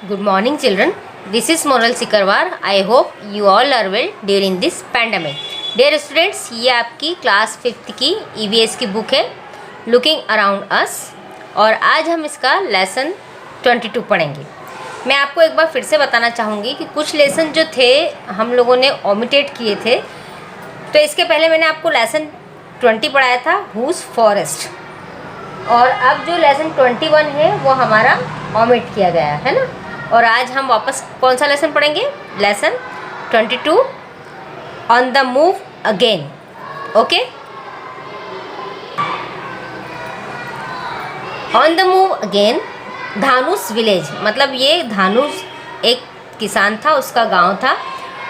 Good morning, children. This is Moral Sikarwar. I hope you all are well during this pandemic. Dear students, ये आपकी class 5th की EVS की book है looking around us और आज हम इसका लेसन 22 पढ़ेंगे। मैं आपको एक बार फिर से बताना चाहूँगी कि कुछ लेसन जो थे हम लोगों ने ओमिटेड किए थे। तो इसके पहले मैंने आपको लेसन 20 पढ़ाया था हुज फॉरेस्ट, और अब जो लेसन 21 है वो हमारा ओमिट किया गया है ना। और आज हम वापस कौन सा लेसन पढ़ेंगे? Lesson 22 on the move again. Okay, on the move again Dhanush village, मतलब ये धानुष एक किसान था, उसका गांव था।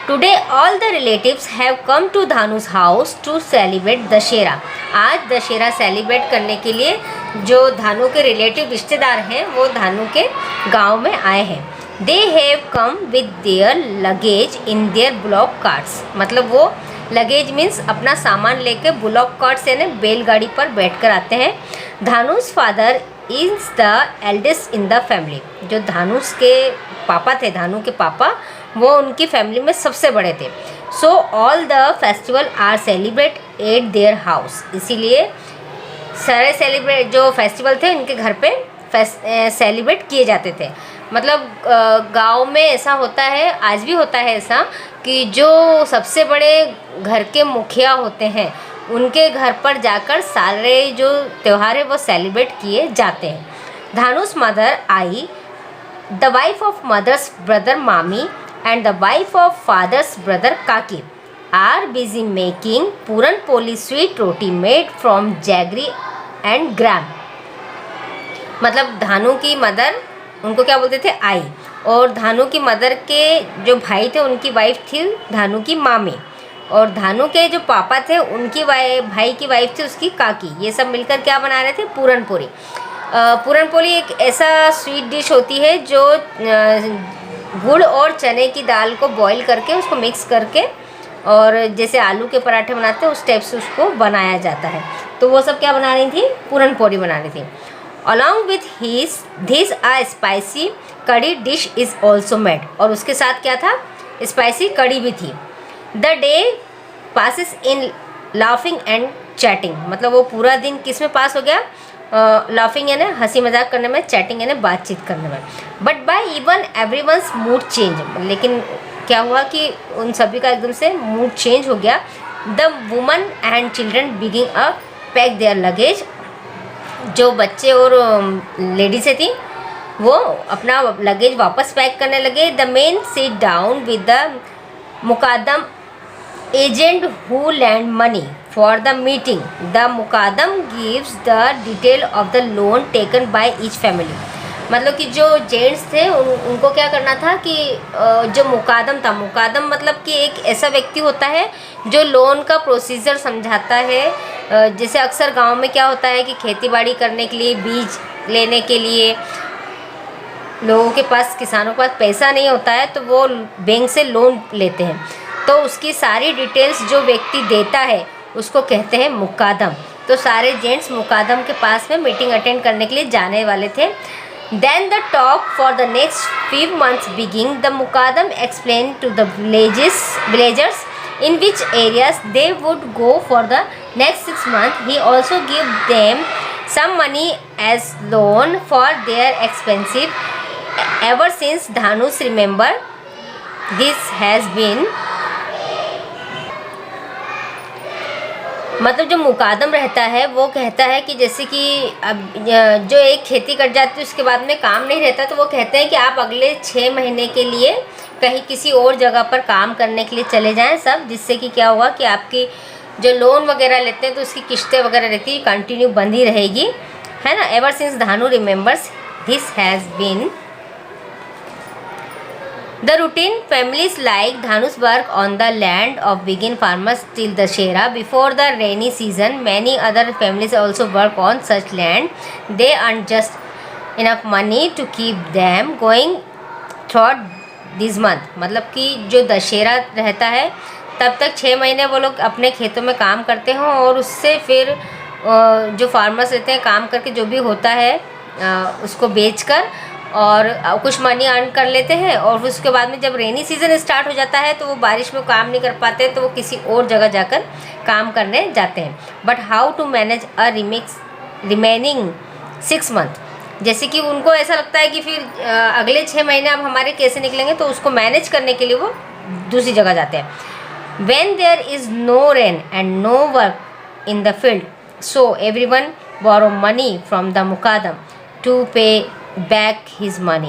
Today all the relatives have come to Dhanush house to celebrate Dussehra. आज दशहरा सेलिब्रेट करने के लिए जो धानु के रिलेटिव रिश्तेदार हैं वो धानु के गांव में आए हैं। They have come with their luggage in their bullock carts, मतलब वो लगेज मीन्स अपना सामान लेके बुलॉक कार्ट से ना बैलगाड़ी पर बैठकर आते हैं। Dhanush father is the eldest in the family, जो धानुष के पापा थे, धानु के पापा, वो उनकी फैमिली में सबसे बड़े थे। So all the festival are celebrate at their house, इसीलिए सारे सेलिब्रेट जो फेस्टिवल थे इनके घर पे सेलिब्रेट किए जाते थे। मतलब गांव में ऐसा होता है, आज भी होता है ऐसा, कि जो सबसे बड़े घर के मुखिया होते हैं उनके घर पर जाकर सारे जो त्यौहार है वो सेलिब्रेट किए जाते हैं। धानुष मदर आई, the wife of mother's brother मामी and the wife of father's brother Kaki are busy making puran poli sweet roti made from jaggery and gram। मतलब धानु की मदर, उनको क्या बोलते थे? आई, और धानु की मदर के जो भाई थे उनकी वाइफ थी धानु की मामी, और धानु के जो पापा थे उनकी भाई की वाइफ थी उसकी काकी। ये सब मिलकर क्या बना रहे थे? पूरन पोली। पूरन पोली एक ऐसा स्वीट डिश होती है जो गुड़ और चने की दाल को बॉईल करके उसको मिक्स करके और जैसे आलू के पराठे बनाते हैं उस टाइप से उसको बनाया जाता है। तो वो सब क्या बना रही थी? पूरन पोली बना रही थी। Along with this a spicy कड़ी डिश इज़ ऑल्सो मेड, और उसके साथ क्या था? स्पाइसी कड़ी भी थी। The day passes in laughing and chatting, मतलब वो पूरा दिन किस में पास हो गया? लाफिंग यानी हंसी मजाक करने में, चैटिंग यानी बातचीत करने में। But by even everyone's mood change, लेकिन क्या हुआ कि उन सभी का एकदम से मूड चेंज हो गया। The woman and children begin a pack their luggage, जो बच्चे और लेडीज़ें थी वो अपना लगेज वापस पैक करने लगे। The main sit down with the Mukadam agent who lend money for the meeting. The Mukadam gives the detail of the loan taken by each family। मतलब कि जो जेंट्स थे उनको क्या करना था कि जो मुकादम था, मुकादम मतलब कि एक ऐसा व्यक्ति होता है जो लोन का प्रोसीजर समझाता है। जैसे अक्सर गांव में क्या होता है कि खेतीबाड़ी करने के लिए, बीज लेने के लिए लोगों के पास, किसानों के पास पैसा नहीं होता है तो वो बैंक से लोन लेते हैं। तो उसकी सारी डिटेल्स जो व्यक्ति देता है उसको कहते हैं मुकादम। तो सारे जेंट्स मुकादम के पास में मीटिंग अटेंड करने के लिए जाने वाले थे। Then the talk for the next 5 months begging. The mukadam explain to the villagers in which areas they would go for the next 6 months। He also give them some money as loan for their expensive. Ever since Dhanush remember this has been, मतलब जो मुकादम रहता है वो कहता है कि जैसे कि अब जो एक खेती कर जाती है उसके बाद में काम नहीं रहता, तो वो कहते हैं कि आप अगले 6 महीने के लिए कहीं किसी और जगह पर काम करने के लिए चले जाएं सब, जिससे कि क्या हुआ कि आपकी जो लोन वगैरह लेते हैं तो उसकी किस्तें वगैरह रहती है कंटिन्यू बंधी रहेगी, है ना। Ever since Dhanu remembers this has been the routine families like Dhanu's work on the land of begin farmers till Dashera before the rainy season. Many other families also work on such land. They earn just enough money to keep them going throughout this month। मतलब कि जो दशहरा रहता है तब तक 6 महीने वो लोग अपने खेतों में काम करते हैं, और उससे फिर जो फार्मर्स रहते हैं काम करके जो भी होता है उसको बेचकर और कुछ मनी अर्न कर लेते हैं, और फिर उसके बाद में जब रेनी सीज़न स्टार्ट हो जाता है तो वो बारिश में काम नहीं कर पाते, तो वो किसी और जगह जाकर काम करने जाते हैं। But how to manage a remaining 6 month, जैसे कि उनको ऐसा लगता है कि फिर अगले 6 महीने अब हमारे कैसे निकलेंगे, तो उसको मैनेज करने के लिए वो दूसरी जगह जाते हैं। When there is no rain and no work in the field, so everyone borrow money from the Mukadam to pay back his money.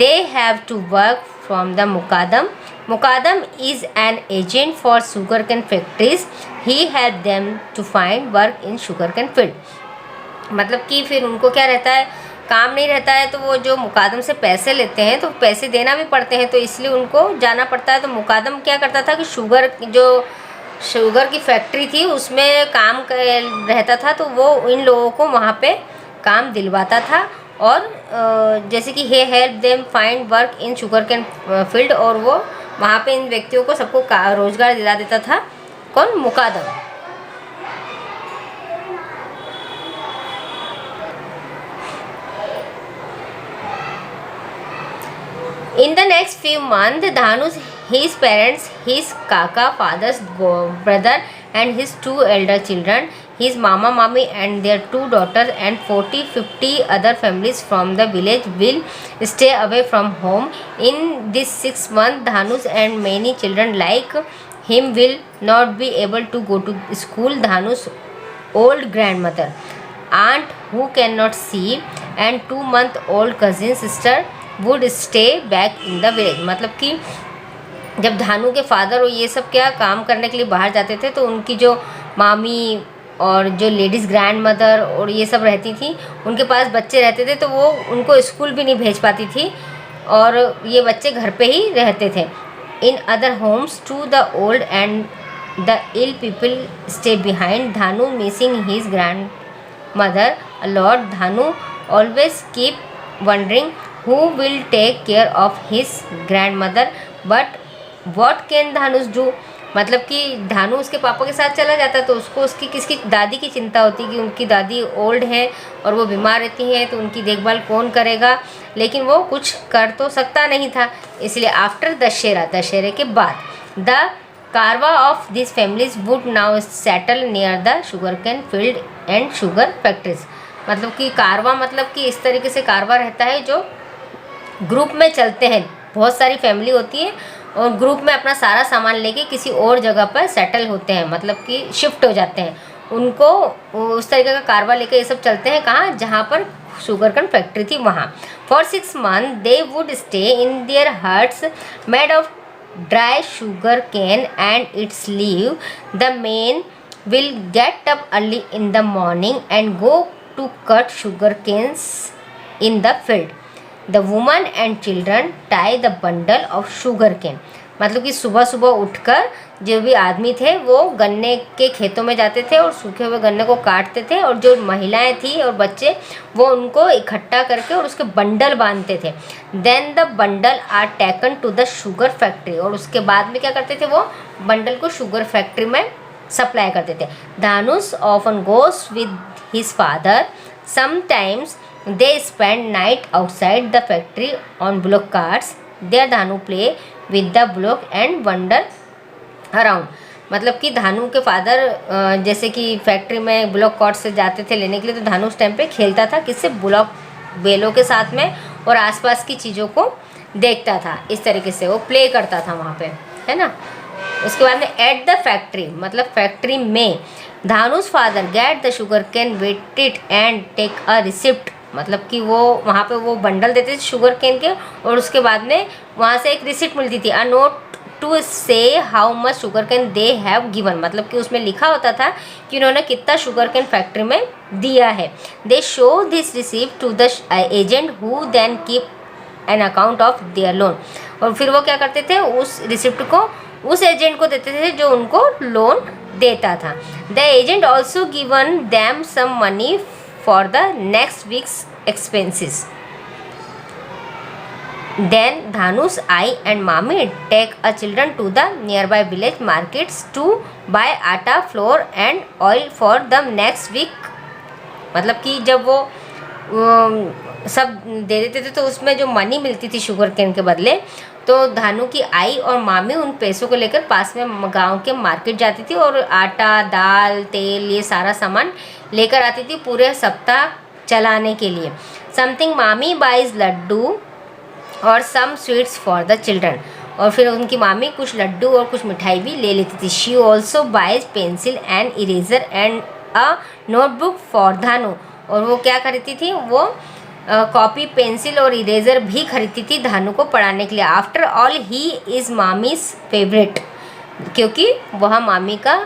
They have to work from the Mukadam. Mukadam is an agent for sugarcane factories. He helped them to find work in sugarcane field. मतलब कि फिर उनको क्या रहता है, काम नहीं रहता है, तो वो जो मुकादम से पैसे लेते हैं तो पैसे देना भी पड़ते हैं, तो इसलिए उनको जाना पड़ता है। तो मुकादम क्या करता था कि शुगर की फैक्ट्री थी उसमें काम रहता था, तो वो इन लोगों को वहाँ पे काम दिलवाता था, और जैसे कि he help them find work in sugarcane field, और वो वहाँ पे इन व्यक्तियों को सबको रोज़गार दिला देता था। कौन? मुकादम। In the next few months, Dhanu's his parents, his kaka, father's brother, and his 2 elder children, his mama, mami, and their 2 daughters, and 40-50 other families from the village will stay away from home. In this 6 months, Dhanu's and many children like him will not be able to go to school. Dhanu's old grandmother, aunt who cannot see, and 2-month-old cousin sister would stay back in the village. मतलब कि जब धानु के father और ये सब क्या काम करने के लिए बाहर जाते थे, तो उनकी जो मामी और जो लेडीज़ ग्रैंड मदर और ये सब रहती थी, उनके पास बच्चे रहते थे, तो वो उनको स्कूल भी नहीं भेज पाती थी, और ये बच्चे घर पे ही रहते थे। In other homes to the old and the ill people stay behind. Dhanu missing his grandmother a lot. Dhanu always keep wondering who will take care of his grandmother, but what can Dhanush do? मतलब कि धानु उसके पापा के साथ चला जाता, तो उसको उसकी किसकी दादी की चिंता होती कि उनकी दादी ओल्ड है और वो बीमार रहती हैं, तो उनकी देखभाल कौन करेगा, लेकिन वो कुछ कर तो सकता नहीं था। इसलिए आफ्टर दशहरे के बाद द कारवा of this families would now settle near the sugarcane field and sugar factories. मतलब कि कारवा मतलब कि इस तरीके से कारवा रहता है जो ग्रुप में चलते हैं, बहुत सारी फैमिली होती है और ग्रुप में अपना सारा सामान लेके किसी और जगह पर सेटल होते हैं, मतलब कि शिफ्ट हो जाते हैं। उनको उस तरीके का कारवा लेके ये सब चलते हैं, कहाँ? जहाँ पर शुगर कैन फैक्ट्री थी वहाँ। For 6 months they would stay in their huts made of dry sugar cane and its leave. The men will get up early in the morning and go to cut sugar canes in the field. The woman and children tie the bundle of sugar cane. मतलब कि सुबह सुबह उठकर जो भी आदमी थे वो गन्ने के खेतों में जाते थे और सूखे हुए गन्ने को काटते थे, और जो महिलाएं थी और बच्चे वो उनको इकट्ठा करके और उसके बंडल बांधते थे। Then the bundle are taken to the sugar factory, और उसके बाद में क्या करते थे, वो बंडल को शुगर फैक्ट्री में सप्लाई करते थे। Dhanush often goes with his father. Sometimes they spend night outside the factory on block carts. There Dhanu play with the block and wander around. मतलब कि धानु के फादर जैसे कि फैक्ट्री में ब्लॉक कार्ट से जाते थे लेने के लिए, तो धानु उस टाइम पे खेलता था किससे? ब्लॉक बेलों के साथ में, और आसपास की चीज़ों को देखता था। इस तरीके से वो प्ले करता था वहाँ पे, है ना। उसके बाद में एट द फैक्ट्री, मतलब फैक्ट्री में Dhanush father get the sugarcane weight it and take a receipt. मतलब कि वो वहाँ पे वो बंडल देते थे शुगर कैन के, और उसके बाद में वहाँ से एक रिसिप्ट मिलती थी, अ नोट टू से how much sugar can they have given. मतलब कि उसमें लिखा होता था कि उन्होंने कितना शुगर कैन फैक्ट्री में दिया है। They show this receipt to the agent who then keep an account of their loan. और फिर वो क्या करते थे, उस रिसिप्ट को उस एजेंट को देते थे जो उनको लोन देता था। The agent also given them some money for the next week's expenses. Then Dhanu's I and Mami take a children to the nearby village markets to buy atta, flour and oil for the next week. मतलब कि जब वो सब दे देते थे, तो उसमें जो मनी मिलती थी शुगर केन के बदले, तो धानु की आई और मामी उन पैसों को लेकर पास में गांव के मार्केट जाती थी और आटा, दाल, तेल, ये सारा सामान लेकर आती थी पूरे सप्ताह चलाने के लिए। समथिंग मामी बाइज लड्डू और some sweets for the children, और फिर उनकी मामी कुछ लड्डू और कुछ मिठाई भी ले लेती थी। She also buys pencil and eraser and a notebook for Dhanu, और वो क्या खरीदती थी, वो कॉपी, पेंसिल और इरेजर भी खरीदती थी धानु को पढ़ाने के लिए। After all he is Mami's favourite, क्योंकि वह मामी का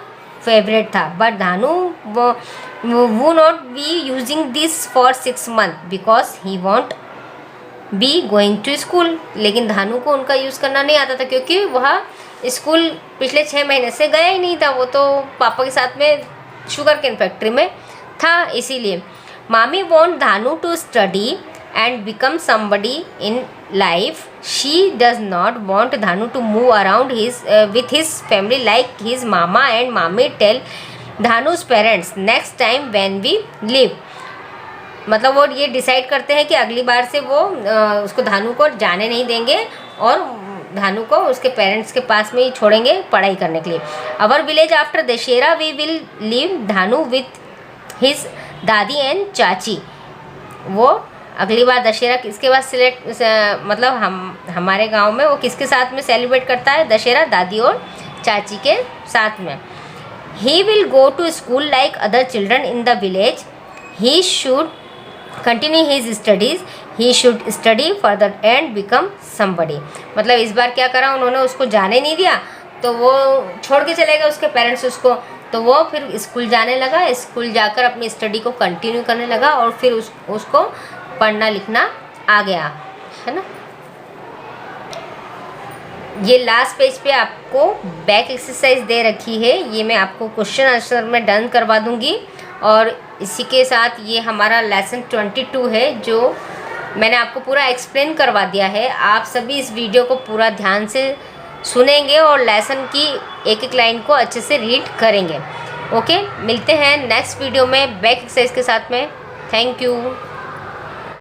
फेवरेट था। But Dhanu would not be using this for 6 months because he won't be going to school, लेकिन धानु को उनका यूज़ करना नहीं आता था क्योंकि वह स्कूल पिछले 6 महीने से गया ही नहीं था, वो तो पापा के साथ में शुगर केन फैक्ट्री में था, इसीलिए। Mami want Dhanu to study and become somebody in life. She does not want Dhanu to move around with his family like his mama and mami tell Dhanu's parents next time when we live. मतलब वो ये decide करते हैं कि अगली बार से वो उसको धानु को जाने नहीं देंगे और धानु को उसके पेरेंट्स के पास में ही छोड़ेंगे पढ़ाई करने के लिए। Our village after Dussehra we will leave Dhanu with his dadi and chachi. वो अगली बार दशहरा किसके बाद मतलब हमारे गांव में वो किसके साथ में सेलिब्रेट करता है दशहरा, दादी और चाची के साथ में। He will go to school like other children in the village. He should continue his studies. He should study further and become somebody. मतलब इस बार क्या करा उन्होंने, उसको जाने नहीं दिया, तो वो छोड़ के चले गए उसके पेरेंट्स उसको, तो वो फिर स्कूल जाने लगा, स्कूल जाकर अपनी स्टडी को कंटिन्यू करने लगा और फिर उसको पढ़ना लिखना आ गया, है ना। ये लास्ट पेज पे आपको बैक एक्सरसाइज दे रखी है, ये मैं आपको क्वेश्चन आंसर में डन करवा दूंगी। और इसी के साथ ये हमारा लेसन 22 है जो मैंने आपको पूरा एक्सप्लेन करवा दिया है। आप सभी इस वीडियो को पूरा ध्यान से सुनेंगे और लेसन की एक एक लाइन को अच्छे से रीड करेंगे। ओके, मिलते हैं नेक्स्ट वीडियो में बैक एक्सरसाइज के साथ में। Thank you.